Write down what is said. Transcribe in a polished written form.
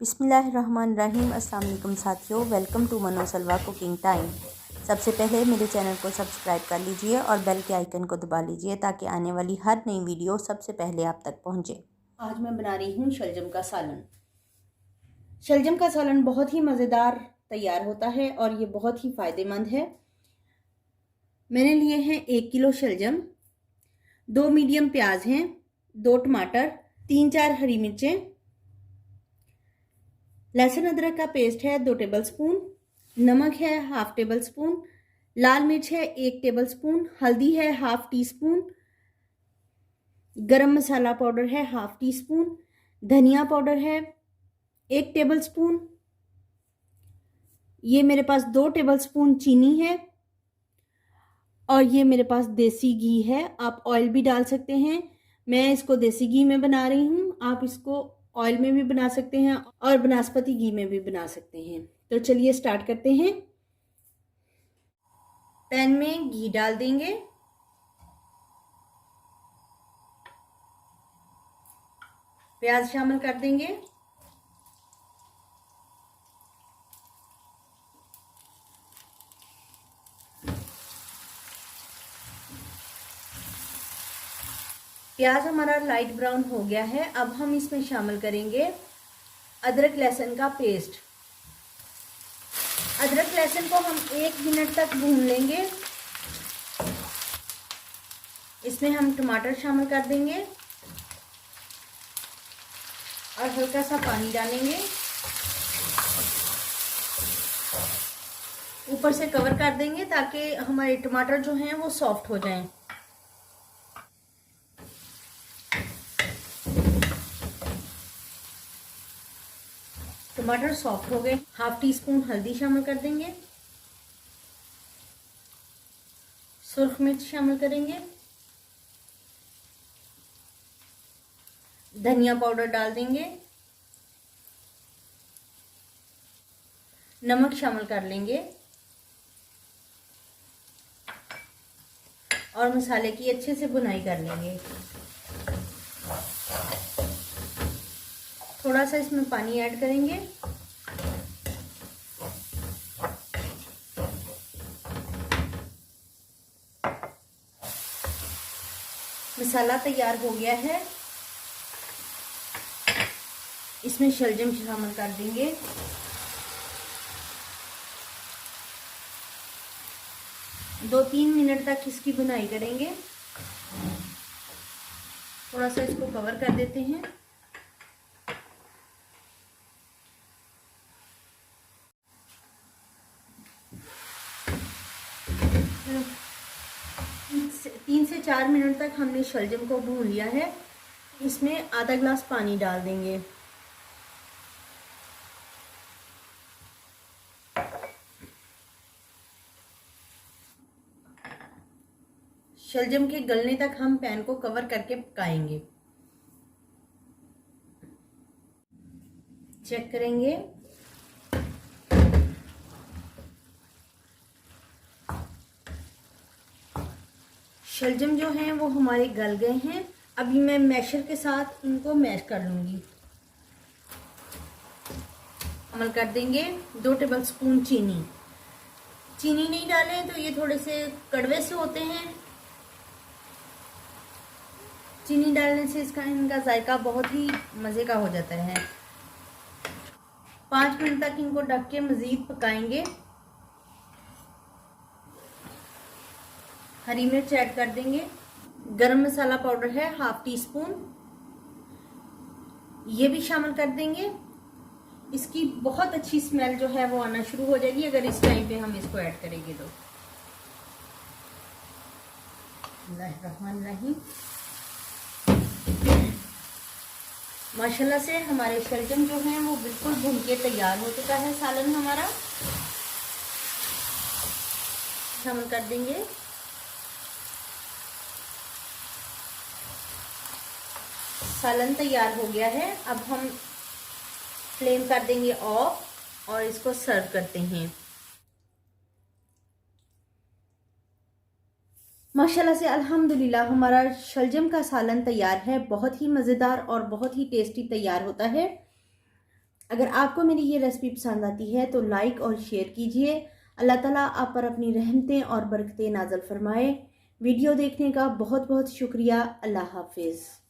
बिस्मिल्लाहिर्रहमानिर्रहीम। अस्सलाम वालेकुम साथियों, वेलकम टू मनो सलवा कुकिंग टाइम। सबसे पहले मेरे चैनल को सब्सक्राइब कर लीजिए और बेल के आइकन को दबा लीजिए ताकि आने वाली हर नई वीडियो सबसे पहले आप तक पहुंचे। आज मैं बना रही हूँ शलजम का सालन। शलजम का सालन बहुत ही मज़ेदार तैयार होता है और ये बहुत ही फ़ायदेमंद है। मैंने लिए हैं 1 किलो शलजम, 2 मीडियम प्याज हैं, 2 टमाटर, 3-4 हरी मिर्चें, लहसुन अदरक का पेस्ट है 2 टेबलस्पून, नमक है 1/2 टेबलस्पून, लाल मिर्च है 1 टेबलस्पून, हल्दी है 1/2 टीस्पून, गरम मसाला पाउडर है 1/2 टीस्पून, धनिया पाउडर है 1 टेबलस्पून, ये मेरे पास 2 टेबलस्पून चीनी है और ये मेरे पास देसी घी है। आप ऑयल भी डाल सकते हैं, मैं इसको देसी घी में बना रही हूँ। आप इसको ऑयल में भी बना सकते हैं और बनास्पति घी में भी बना सकते हैं। तो चलिए स्टार्ट करते हैं। पैन में घी डाल देंगे, प्याज शामिल कर देंगे, प्याज हमारा लाइट ब्राउन हो गया है। अब हम इसमें शामिल करेंगे अदरक लहसुन का पेस्ट। अदरक लहसुन को हम 1 मिनट तक भून लेंगे। इसमें हम टमाटर शामिल कर देंगे और हल्का सा पानी डालेंगे। ऊपर से कवर कर देंगे ताकि हमारे टमाटर जो हैं वो सॉफ्ट हो जाएं। टमाटर सॉफ्ट हो गए। 1/2 टीस्पून हल्दी शामिल कर देंगे, सुर्ख मिर्च शामिल करेंगे, धनिया पाउडर डाल देंगे, नमक शामिल कर लेंगे और मसाले की अच्छे से भुनाई कर लेंगे। थोड़ा सा इसमें पानी ऐड करेंगे। मसाला तैयार हो गया है। इसमें शलजम शामिल कर देंगे। दो 3 मिनट तक इसकी भुनाई करेंगे। थोड़ा सा इसको कवर कर देते हैं। तीन से 4 मिनट तक हमने शलजम को भून लिया है। इसमें आधा ग्लास पानी डाल देंगे। शलजम के गलने तक हम पैन को कवर करके पकाएंगे। चेक करेंगे। शलजम जो हैं वो हमारे गल गए हैं। अभी मैं मैशर के साथ इनको मैश कर लूंगी। शामिल कर देंगे 2 टेबलस्पून चीनी। चीनी नहीं डालें तो ये थोड़े से कड़वे से होते हैं। चीनी डालने से इनका जायका बहुत ही मज़े का हो जाता है। 5 मिनट तक इनको ढक के मज़ीद पकाएंगे। हरी मिर्च ऐड कर देंगे। गरम मसाला पाउडर है 1/2 टीस्पून, ये भी शामिल कर देंगे। इसकी बहुत अच्छी स्मेल जो है वो आना शुरू हो जाएगी अगर इस टाइम पे हम इसको ऐड करेंगे तो। बिस्मिल्लाहिर्रहमानिर्रहीम। माशाल्लाह से हमारे शलजम जो हैं वो बिल्कुल भून के तैयार हो चुका है। सालन हमारा शामिल कर देंगे। सालन तैयार हो गया है। अब हम फ्लेम कर देंगे ऑफ और इसको सर्व करते हैं। माशाल्लाह से अल्हम्दुलिल्लाह हमारा शलजम का सालन तैयार है। बहुत ही मज़ेदार और बहुत ही टेस्टी तैयार होता है। अगर आपको मेरी ये रेसिपी पसंद आती है तो लाइक और शेयर कीजिए। अल्लाह ताला आप पर अपनी रहमतें और बरकतें नाज़िल फरमाए। वीडियो देखने का बहुत बहुत शुक्रिया। अल्लाह हाफिज़।